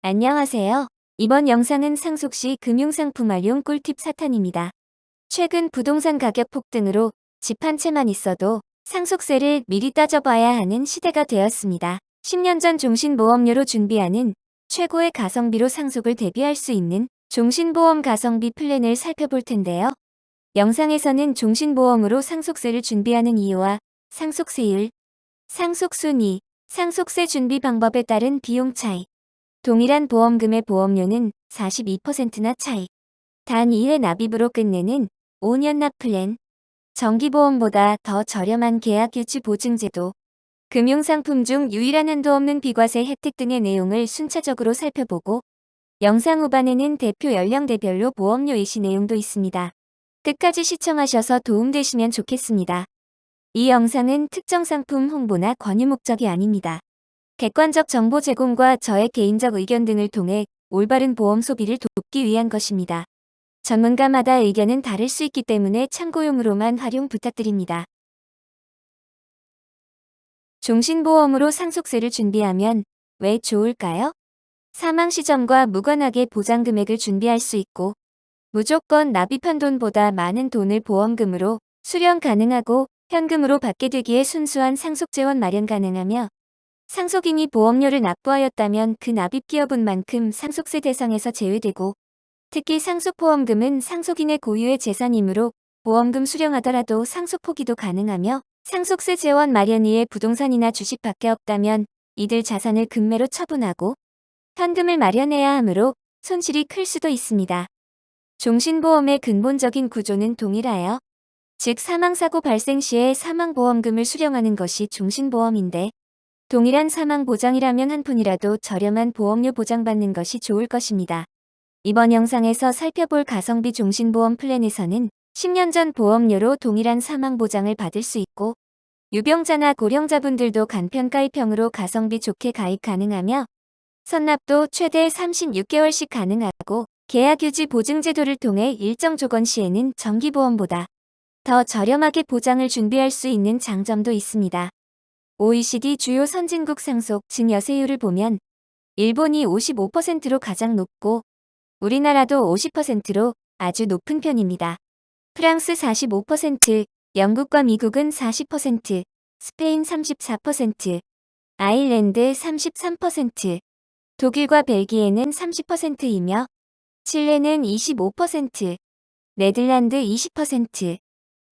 안녕하세요. 이번 영상은 상속시 금융상품 활용 꿀팁 사탄입니다. 최근 부동산 가격 폭등으로 집 한 채만 있어도 상속세를 미리 따져봐야 하는 시대가 되었습니다. 10년 전 종신보험료로 준비하는 최고의 가성비로 상속을 대비할 수 있는 종신보험 가성비 플랜을 살펴볼 텐데요. 영상에서는 종신보험으로 상속세를 준비하는 이유와 상속세율, 상속순위, 상속세 준비 방법에 따른 비용 차이, 동일한 보험금의 보험료는 42%나 차이. 단 2회 납입으로 끝내는 5년 납 플랜. 정기보험보다 더 저렴한 계약유지 보증제도. 금융상품 중 유일한 한도 없는 비과세 혜택 등의 내용을 순차적으로 살펴보고 영상 후반에는 대표 연령대별로 보험료 예시 내용도 있습니다. 끝까지 시청하셔서 도움되시면 좋겠습니다. 이 영상은 특정 상품 홍보나 권유 목적이 아닙니다. 객관적 정보 제공과 저의 개인적 의견 등을 통해 올바른 보험 소비를 돕기 위한 것입니다. 전문가마다 의견은 다를 수 있기 때문에 참고용으로만 활용 부탁드립니다. 종신보험으로 상속세를 준비하면 왜 좋을까요? 사망 시점과 무관하게 보장 금액을 준비할 수 있고 무조건 납입한 돈보다 많은 돈을 보험금으로 수령 가능하고 현금으로 받게 되기에 순수한 상속재원 마련 가능하며 상속인이 보험료를 납부하였다면 그 납입 기여분만큼 상속세 대상에서 제외되고 특히 상속보험금은 상속인의 고유의 재산이므로 보험금 수령하더라도 상속 포기도 가능하며 상속세 재원 마련 위에 부동산이나 주식밖에 없다면 이들 자산을 금매로 처분하고 현금을 마련해야 하므로 손실이 클 수도 있습니다. 종신보험의 근본적인 구조는 동일하여 즉 사망사고 발생 시에 사망보험금을 수령하는 것이 종신보험인데 동일한 사망보장이라면 한 푼이라도 저렴한 보험료 보장받는 것이 좋을 것입니다. 이번 영상에서 살펴볼 가성비 종신보험 플랜에서는 10년 전 보험료로 동일한 사망보장을 받을 수 있고 유병자나 고령자분들도 간편 가입형으로 가성비 좋게 가입 가능하며 선납도 최대 36개월씩 가능하고 계약유지 보증제도를 통해 일정 조건 시에는 정기보험보다 더 저렴하게 보장을 준비할 수 있는 장점도 있습니다. OECD 주요 선진국 상속 증여세율을 보면 일본이 55%로 가장 높고 우리나라도 50%로 아주 높은 편입니다. 프랑스 45%, 영국과 미국은 40%, 스페인 34%, 아일랜드 33%, 독일과 벨기에는 30%이며 칠레는 25%, 네덜란드 20%,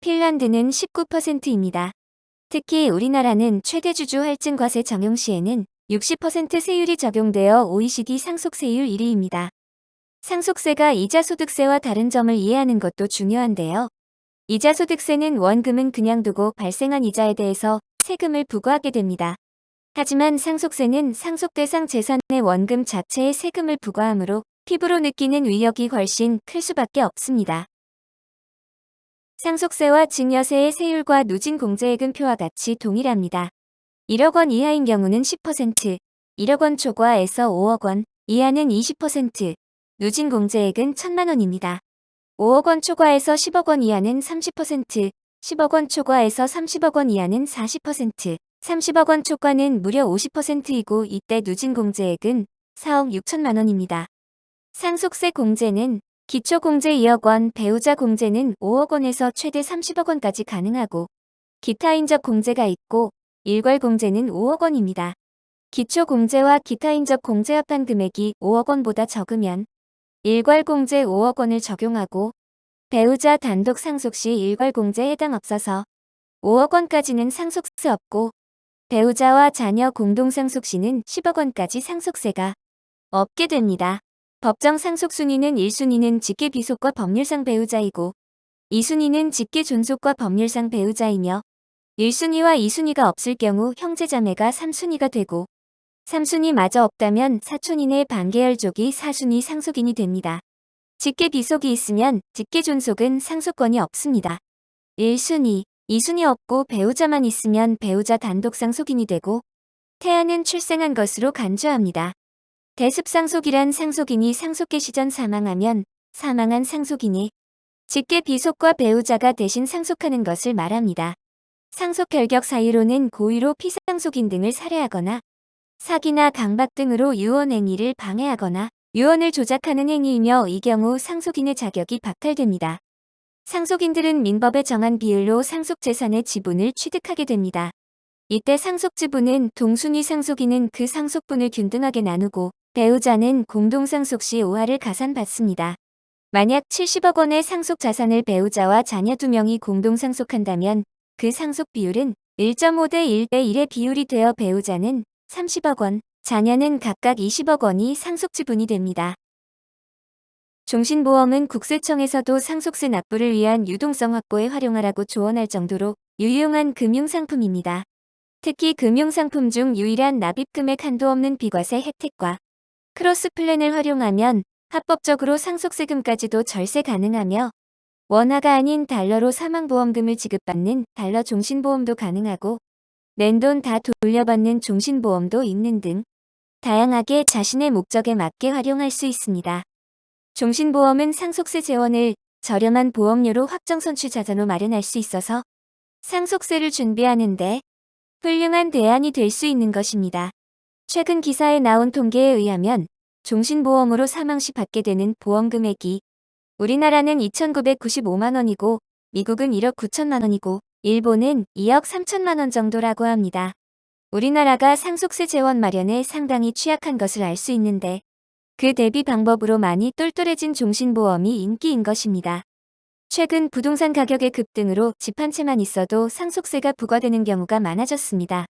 핀란드는 19%입니다. 특히 우리나라는 최대 주주 할증과세 적용 시에는 60% 세율이 적용되어 OECD 상속세율 1위입니다. 상속세가 이자소득세와 다른 점을 이해하는 것도 중요한데요. 이자소득세는 원금은 그냥 두고 발생한 이자에 대해서 세금을 부과하게 됩니다. 하지만 상속세는 상속 대상 재산의 원금 자체에 세금을 부과하므로 피부로 느끼는 위력이 훨씬 클 수밖에 없습니다. 상속세와 증여세의 세율과 누진공제액은 표와 같이 동일합니다. 1억 원 이하인 경우는 10%, 1억 원 초과에서 5억 원 이하는 20%, 누진공제액은 1,000만 원입니다. 5억 원 초과에서 10억 원 이하는 30%, 10억 원 초과에서 30억 원 이하는 40%, 30억 원 초과는 무려 50%이고 이때 누진공제액은 4억 6천만 원입니다. 상속세 공제는 기초공제 2억 원, 배우자 공제는 5억 원에서 최대 30억 원까지 가능하고 기타인적 공제가 있고 일괄 공제는 5억 원입니다. 기초공제와 기타인적 공제 합한 금액이 5억 원보다 적으면 일괄 공제 5억 원을 적용하고 배우자 단독 상속 시 일괄 공제에 해당 없어서 5억 원까지는 상속세 없고 배우자와 자녀 공동 상속 시는 10억 원까지 상속세가 없게 됩니다. 법정 상속 순위는 1순위는 직계 비속과 법률상 배우자이고 2순위는 직계 존속과 법률상 배우자이며 1순위와 2순위가 없을 경우 형제자매가 3순위가 되고 3순위마저 없다면 사촌 이내 반계열족이 4순위 상속인이 됩니다. 직계 비속이 있으면 직계 존속은 상속권이 없습니다. 1순위, 2순위 없고 배우자만 있으면 배우자 단독 상속인이 되고 태아는 출생한 것으로 간주합니다. 대습상속이란 상속인이 상속계 시전 사망하면 사망한 상속인이 직계 비속과 배우자가 대신 상속하는 것을 말합니다. 상속 결격 사유로는 고의로 피상속인 등을 살해하거나 사기나 강박 등으로 유언 행위를 방해하거나 유언을 조작하는 행위이며 이 경우 상속인의 자격이 박탈됩니다. 상속인들은 민법에 정한 비율로 상속재산의 지분을 취득하게 됩니다. 이때 상속지분은 동순위 상속인은 그 상속분을 균등하게 나누고 배우자는 공동상속 시 5할을 가산받습니다. 만약 70억 원의 상속자산을 배우자와 자녀 2명이 공동상속한다면 그 상속 비율은 1.5대 1대 1의 비율이 되어 배우자는 30억 원, 자녀는 각각 20억 원이 상속지분이 됩니다. 종신보험은 국세청에서도 상속세 납부를 위한 유동성 확보에 활용하라고 조언할 정도로 유용한 금융상품입니다. 특히 금융상품 중 유일한 납입금액 한도 없는 비과세 혜택과 크로스 플랜을 활용하면 합법적으로 상속세금까지도 절세 가능하며 원화가 아닌 달러로 사망보험금을 지급받는 달러 종신보험도 가능하고 낸 돈 다 돌려받는 종신보험도 있는 등 다양하게 자신의 목적에 맞게 활용할 수 있습니다. 종신보험은 상속세 재원을 저렴한 보험료로 확정선취 자산으로 마련할 수 있어서 상속세를 준비하는데 훌륭한 대안이 될 수 있는 것입니다. 최근 기사에 나온 통계에 의하면 종신보험으로 사망 시 받게 되는 보험금액이 우리나라는 2,995만 원이고 미국은 1억 9천만 원이고 일본은 2억 3천만 원 정도라고 합니다. 우리나라가 상속세 재원 마련에 상당히 취약한 것을 알 수 있는데 그 대비 방법으로 많이 똘똘해진 종신보험이 인기인 것입니다. 최근 부동산 가격의 급등으로 집 한 채만 있어도 상속세가 부과되는 경우가 많아졌습니다.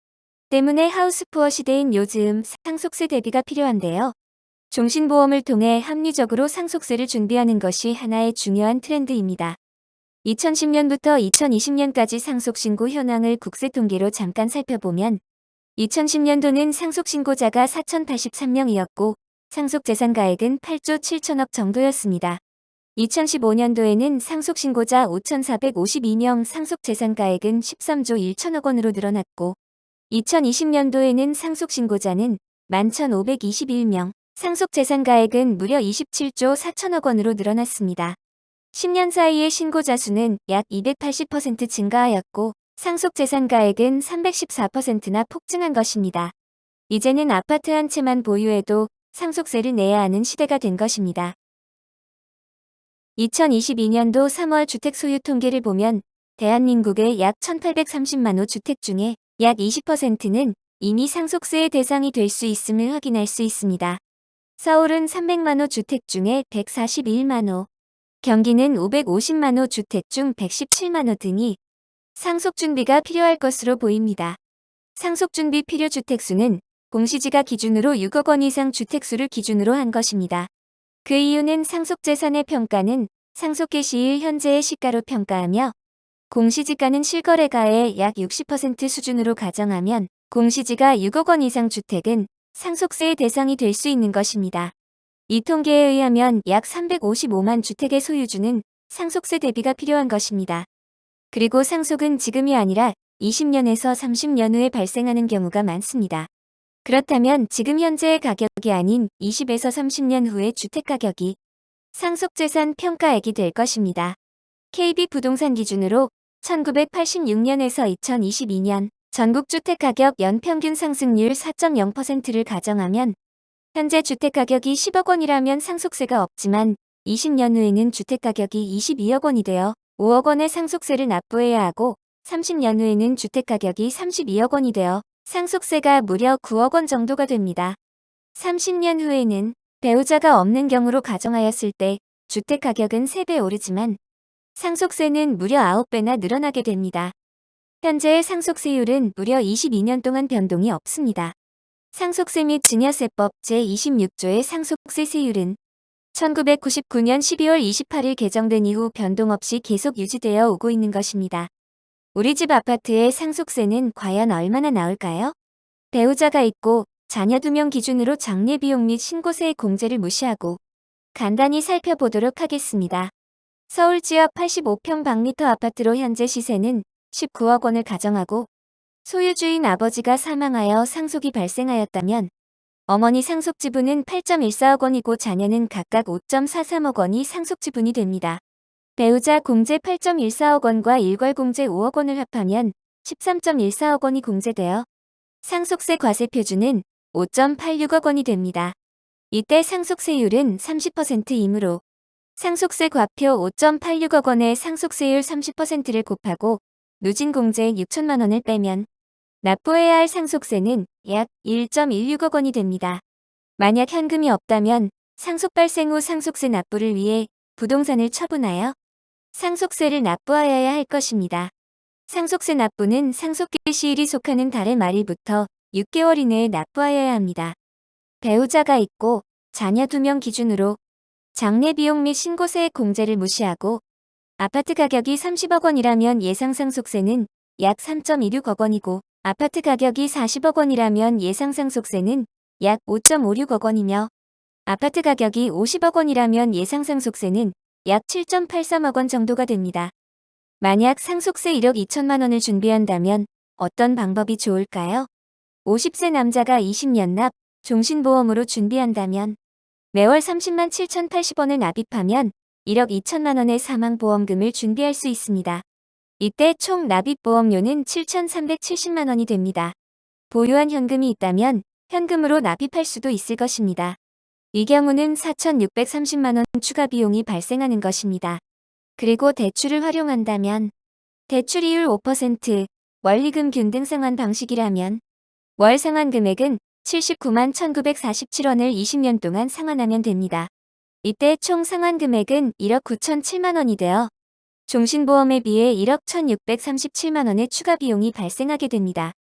때문에 하우스푸어 시대인 요즘 상속세 대비가 필요한데요. 종신보험을 통해 합리적으로 상속세를 준비하는 것이 하나의 중요한 트렌드입니다. 2010년부터 2020년까지 상속신고 현황을 국세통계로 잠깐 살펴보면 2010년도는 상속신고자가 4,083명이었고 상속재산가액은 8조 7천억 정도였습니다. 2015년도에는 상속신고자 5,452명 상속재산가액은 13조 1천억 원으로 늘어났고 2020년도에는 상속신고자는 11,521명, 상속재산가액은 무려 27조 4천억 원으로 늘어났습니다. 10년 사이에 신고자 수는 약 280% 증가하였고 상속재산가액은 314%나 폭증한 것입니다. 이제는 아파트 한 채만 보유해도 상속세를 내야 하는 시대가 된 것입니다. 2022년도 3월 주택 소유 통계를 보면 대한민국의 약 1,830만 호 주택 중에 약 20%는 이미 상속세의 대상이 될 수 있음을 확인할 수 있습니다. 서울은 300만 호 주택 중에 141만 호, 경기는 550만 호 주택 중 117만 호 등이 상속 준비가 필요할 것으로 보입니다. 상속 준비 필요 주택수는 공시지가 기준으로 6억 원 이상 주택수를 기준으로 한 것입니다. 그 이유는 상속재산의 평가는 상속개 시일 현재의 시가로 평가하며 공시지가는 실거래가의 약 60% 수준으로 가정하면 공시지가 6억 원 이상 주택은 상속세의 대상이 될 수 있는 것입니다. 이 통계에 의하면 약 355만 주택의 소유주는 상속세 대비가 필요한 것입니다. 그리고 상속은 지금이 아니라 20년에서 30년 후에 발생하는 경우가 많습니다. 그렇다면 지금 현재의 가격이 아닌 20에서 30년 후의 주택가격이 상속재산 평가액이 될 것입니다. KB부동산 기준으로 1986년에서 2022년 전국주택가격 연평균 상승률 4.0%를 가정하면 현재 주택가격이 10억 원이라면 상속세가 없지만 20년 후에는 주택가격이 22억 원이 되어 5억 원의 상속세를 납부해야 하고 30년 후에는 주택가격이 32억 원이 되어 상속세가 무려 9억 원 정도가 됩니다. 30년 후에는 배우자가 없는 경우로 가정하였을 때 주택가격은 3배 오르지만 상속세는 무려 9배나 늘어나게 됩니다. 현재의 상속세율은 무려 22년 동안 변동이 없습니다. 상속세 및 증여세법 제26조의 상속세 세율은 1999년 12월 28일 개정된 이후 변동 없이 계속 유지되어 오고 있는 것입니다. 우리 집 아파트의 상속세는 과연 얼마나 나올까요? 배우자가 있고 자녀 2명 기준으로 장례 비용 및 신고세의 공제를 무시하고 간단히 살펴보도록 하겠습니다. 서울 지역 85평방미터 아파트로 현재 시세는 19억 원을 가정하고 소유주인 아버지가 사망하여 상속이 발생하였다면 어머니 상속 지분은 8.14억 원이고 자녀는 각각 5.43억 원이 상속 지분이 됩니다. 배우자 공제 8.14억 원과 일괄 공제 5억 원을 합하면 13.14억 원이 공제되어 상속세 과세 표준은 5.86억 원이 됩니다. 이때 상속세율은 30%이므로 상속세 과표 5.86억 원의 상속세율 30%를 곱하고 누진공제액 6천만 원을 빼면 납부해야 할 상속세는 약 1.16억 원이 됩니다. 만약 현금이 없다면 상속 발생 후 상속세 납부를 위해 부동산을 처분하여 상속세를 납부하여야 할 것입니다. 상속세 납부는 상속기 시일이 속하는 달의 말일부터 6개월 이내에 납부하여야 합니다. 배우자가 있고 자녀 2명 기준으로 장래 비용 및 신고세액 공제를 무시하고 아파트 가격이 30억 원이라면 예상 상속세는 약 3.26억 원이고 아파트 가격이 40억 원이라면 예상 상속세는 약 5.56억 원이며 아파트 가격이 50억 원이라면 예상 상속세는 약 7.83억 원 정도가 됩니다. 만약 상속세 1억 2천만 원을 준비한다면 어떤 방법이 좋을까요? 50세 남자가 20년 납, 종신보험으로 준비한다면 매월 30만 7,080원을 납입하면 1억 2천만 원의 사망보험금을 준비할 수 있습니다. 이때 총 납입보험료는 7,370만 원이 됩니다. 보유한 현금이 있다면 현금으로 납입할 수도 있을 것입니다. 이 경우는 4,630만 원 추가 비용이 발생하는 것입니다. 그리고 대출을 활용한다면 대출이율 5%, 원리금 균등 상환 방식이라면 월 상환 금액은 79만 1,947원을 20년 동안 상환하면 됩니다. 이때 총 상환 금액은 1억 9,007만 원이 되어 종신보험에 비해 1억 1,637만 원의 추가 비용이 발생하게 됩니다.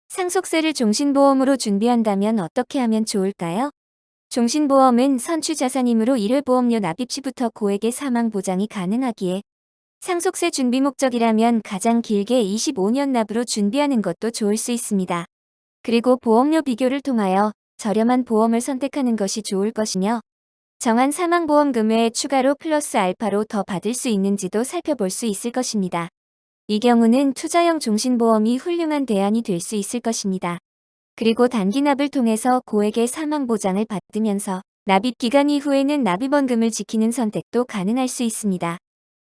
상속세를 종신보험으로 준비한다면 어떻게 하면 좋을까요? 종신보험은 선취자산이므로 1회 보험료 납입 시부터 고액의 사망 보장이 가능하기에 상속세 준비 목적이라면 가장 길게 25년 납으로 준비하는 것도 좋을 수 있습니다. 그리고 보험료 비교를 통하여 저렴한 보험을 선택하는 것이 좋을 것이며 정한 사망보험금 외에 추가로 플러스 알파로 더 받을 수 있는지도 살펴볼 수 있을 것입니다. 이 경우는 투자형 종신보험이 훌륭한 대안이 될 수 있을 것입니다. 그리고 단기납을 통해서 고액의 사망보장을 받으면서 납입기간 이후에는 납입원금을 지키는 선택도 가능할 수 있습니다.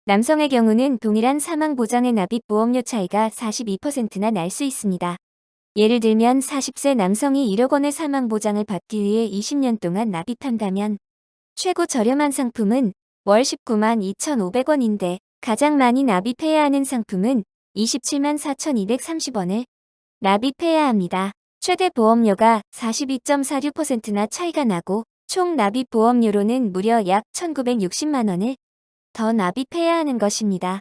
남성의 경우는 동일한 사망보장의 납입보험료 차이가 42%나 날 수 있습니다. 예를 들면 40세 남성이 1억 원의 사망보장을 받기 위해 20년 동안 납입한다면 최고 저렴한 상품은 월 19만 2,500원인데 가장 많이 납입해야 하는 상품은 27만 4,230원을 납입해야 합니다. 최대 보험료가 42.46%나 차이가 나고 총 납입 보험료로는 무려 약 1,960만 원을 더 납입해야 하는 것입니다.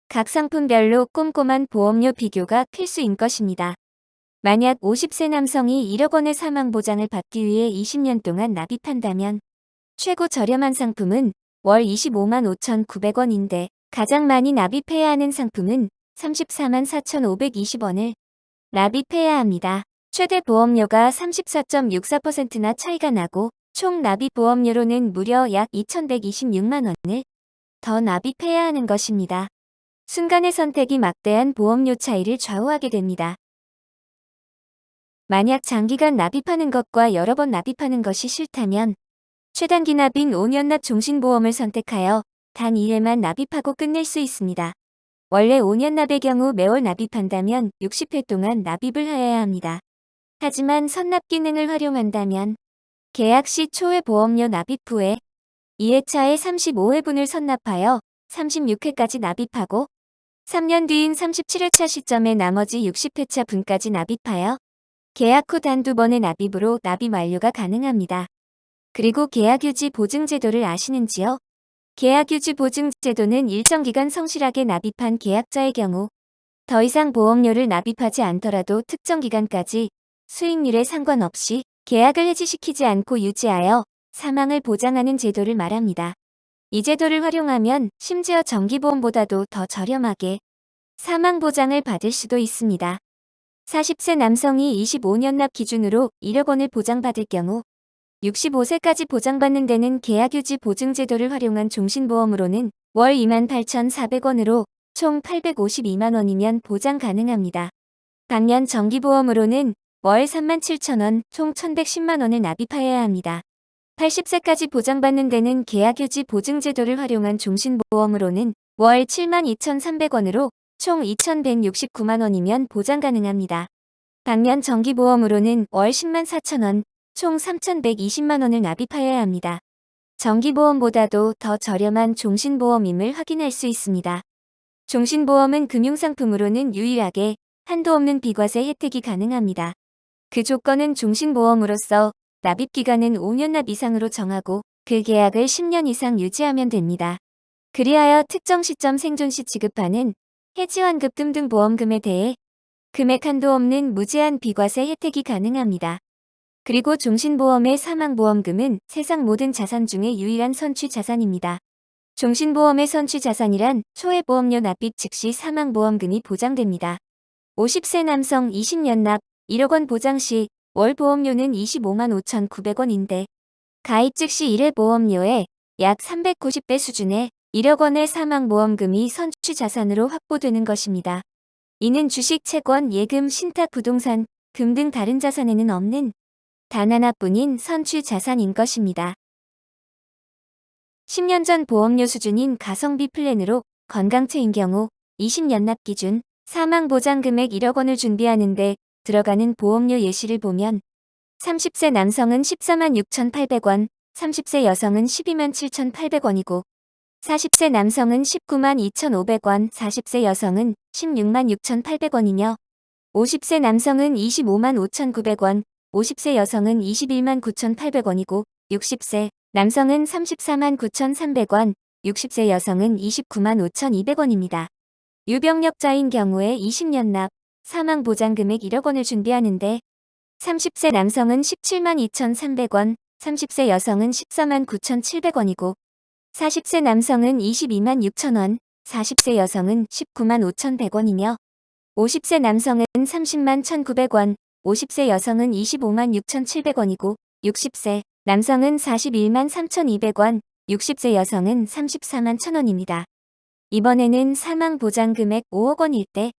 각 상품별로 꼼꼼한 보험료 비교가 필수인 것입니다. 만약 50세 남성이 1억 원의 사망보장을 받기 위해 20년 동안 납입한다면 최고 저렴한 상품은 월 25만 5,900원인데 가장 많이 납입해야 하는 상품은 34만 4,520원을 납입해야 합니다. 최대 보험료가 34.64%나 차이가 나고 총 납입 보험료로는 무려 약 2,126만 원을 더 납입해야 하는 것입니다. 순간의 선택이 막대한 보험료 차이를 좌우하게 됩니다. 만약 장기간 납입하는 것과 여러 번 납입하는 것이 싫다면 최단기 납인 5년 납 종신보험을 선택하여 단 2회만 납입하고 끝낼 수 있습니다. 원래 5년 납의 경우 매월 납입한다면 60회 동안 납입을 하여야 합니다. 하지만 선납 기능을 활용한다면 계약 시 초회 보험료 납입 후에 2회차에 35회분을 선납하여 36회까지 납입하고 3년 뒤인 37회차 시점에 나머지 60회차 분까지 납입하여 계약 후 단 2번의 납입으로 납입 완료가 가능합니다. 그리고 계약유지 보증제도를 아시는지요? 계약유지 보증제도는 일정 기간 성실하게 납입한 계약자의 경우 더 이상 보험료를 납입하지 않더라도 특정 기간까지 수익률에 상관없이 계약을 해지시키지 않고 유지하여 사망을 보장하는 제도를 말합니다. 이 제도를 활용하면 심지어 정기보험보다도 더 저렴하게 사망보장을 받을 수도 있습니다. 40세 남성이 25년 납 기준으로 1억 원을 보장받을 경우 65세까지 보장받는 데는 계약유지 보증제도를 활용한 종신보험으로는 월 28,400원으로 총 852만 원이면 보장 가능합니다. 반면 정기보험으로는 월 37,000원, 총 1,110만 원을 납입하여야 합니다. 80세까지 보장받는 데는 계약유지 보증제도를 활용한 종신보험으로는 월 72,300원으로 총 2,169만 원이면 보장 가능합니다. 반면 정기보험으로는 월 10만 4천 원, 총 3,120만 원을 납입하여야 합니다. 정기보험보다도 더 저렴한 종신보험임을 확인할 수 있습니다. 종신보험은 금융상품으로는 유일하게 한도 없는 비과세 혜택이 가능합니다. 그 조건은 종신보험으로서 납입기간은 5년 납 이상으로 정하고 그 계약을 10년 이상 유지하면 됩니다. 그리하여 특정 시점 생존 시 지급하는 해지환급 등 보험금에 대해 금액 한도 없는 무제한 비과세 혜택이 가능합니다. 그리고 종신보험의 사망보험금은 세상 모든 자산 중에 유일한 선취자산입니다. 종신보험의 선취자산이란 초회보험료 납입 즉시 사망보험금이 보장됩니다. 50세 남성 20년 납 1억 원 보장 시 월 보험료는 25만 5,900원인데 가입 즉시 1회 보험료의 약 390배 수준의 1억 원의 사망보험금이 선취자산으로 확보되는 것입니다. 이는 주식, 채권, 예금, 신탁, 부동산, 금 등 다른 자산에는 없는 단 하나뿐인 선취자산인 것입니다. 10년 전 보험료 수준인 가성비 플랜으로 건강체인 경우 20년 납 기준 사망보장금액 1억 원을 준비하는데 들어가는 보험료 예시를 보면 30세 남성은 14만 6,800원, 30세 여성은 12만 7,800원이고 40세 남성은 19만 2,500원, 40세 여성은 16만 6,800원이며 50세 남성은 25만 5,900원, 50세 여성은 21만 9,800원이고 60세 남성은 34만 9,300원, 60세 여성은 29만 5,200원입니다. 유병력자인 경우에 20년 납 사망보장금액 1억 원을 준비하는데 30세 남성은 17만 2,300원, 30세 여성은 14만 9,700원이고 40세 남성은 22만 6천원, 40세 여성은 19만 5,100원이며 50세 남성은 30만 1,900원, 50세 여성은 25만 6,700원이고 60세 남성은 41만 3,200원, 60세 여성은 34만 1,000원입니다. 이번에는 사망보장금액 5억 원일 때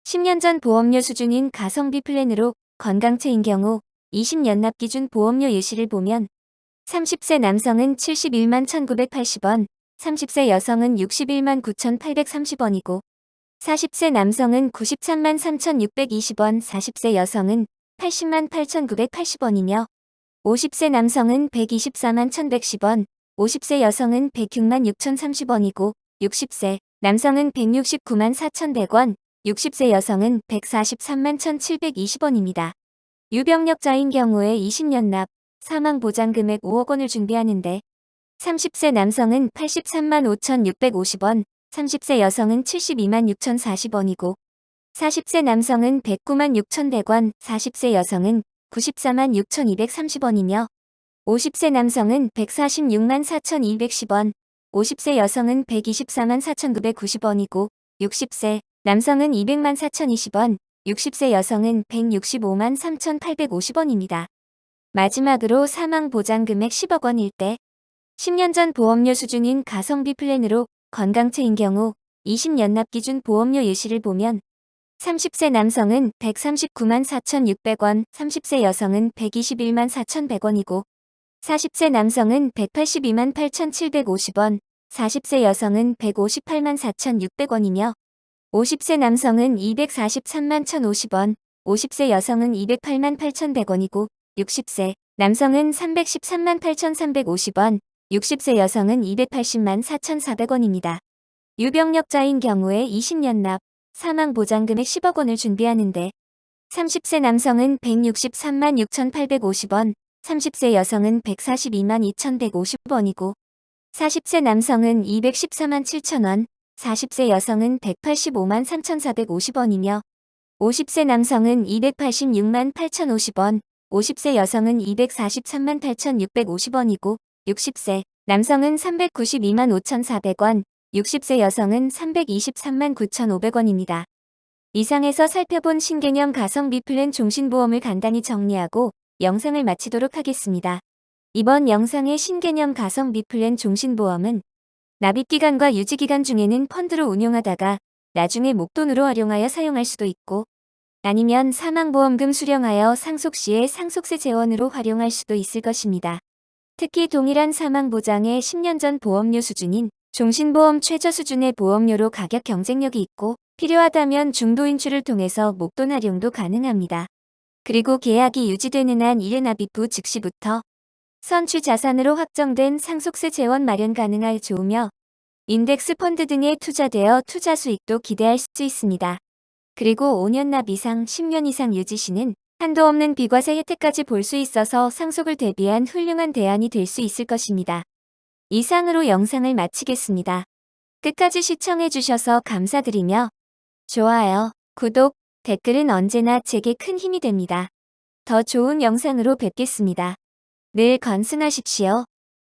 10년 전 보험료 수준인 가성비 플랜으로 건강체인 경우 20년 납 기준 보험료 예시를 보면 30세 남성은 71만 1,980원, 30세 여성은 61만 9,830원이고 40세 남성은 93만 3,620원, 40세 여성은 80만 8,980원이며 50세 남성은 124만 1,110원, 50세 여성은 106만 6,030원이고 60세 남성은 169만 4,100원, 60세 여성은 143만 1,720원입니다. 유병력자인 경우에 20년 납 사망보장금액 5억 원을 준비하는데 30세 남성은 83만 5,650원, 30세 여성은 72만 6,040원이고 40세 남성은 109만 6,100원, 40세 여성은 94만 6,230원이며 50세 남성은 146만 4,210원, 50세 여성은 124만 4,990원이고 60세 남성은 200만 4,020원, 60세 여성은 165만 3,850원입니다. 마지막으로 사망보장금액 10억 원일 때 10년 전 보험료 수준인 가성비 플랜으로 건강체인 경우 20년 납 기준 보험료 예시를 보면 30세 남성은 139만 4,600원, 30세 여성은 121만 4,100원이고 40세 남성은 182만 8,750원, 40세 여성은 158만 4,600원이며 50세 남성은 243만 1,050원, 50세 여성은 208만 8,100원이고 60세 남성은 313만 8,350원, 60세 여성은 280만 4,400원입니다. 유병력자인 경우에 20년 납 사망보장금액 10억 원을 준비하는데 30세 남성은 163만 6,850원, 30세 여성은 142만 2,150원이고 40세 남성은 214만 7천원, 40세 여성은 185만 3,450원이며 50세 남성은 286만 8,050원, 50세 여성은 243만 8,650원이고 60세 남성은 392만 5,400원, 60세 여성은 323만 9,500원입니다. 이상에서 살펴본 신개념 가성비 플랜 종신보험을 간단히 정리하고 영상을 마치도록 하겠습니다. 이번 영상의 신개념 가성비 플랜 종신보험은 납입기간과 유지기간 중에는 펀드로 운용하다가 나중에 목돈으로 활용하여 사용할 수도 있고 아니면 사망보험금 수령하여 상속시에 상속세 재원으로 활용할 수도 있을 것입니다. 특히 동일한 사망보장의 10년 전 보험료 수준인 종신보험 최저 수준의 보험료로 가격 경쟁력이 있고 필요하다면 중도인출을 통해서 목돈 활용도 가능합니다. 그리고 계약이 유지되는 한 1회 납입 후 즉시부터 선취 자산으로 확정된 상속세 재원 마련 가능할 좋으며 인덱스 펀드 등에 투자되어 투자 수익도 기대할 수 있습니다. 그리고 5년 납 이상 10년 이상 유지 시는 한도 없는 비과세 혜택까지 볼 수 있어서 상속을 대비한 훌륭한 대안이 될 수 있을 것입니다. 이상으로 영상을 마치겠습니다. 끝까지 시청해주셔서 감사드리며 좋아요, 구독, 댓글은 언제나 제게 큰 힘이 됩니다. 더 좋은 영상으로 뵙겠습니다. 늘 건승하십시오.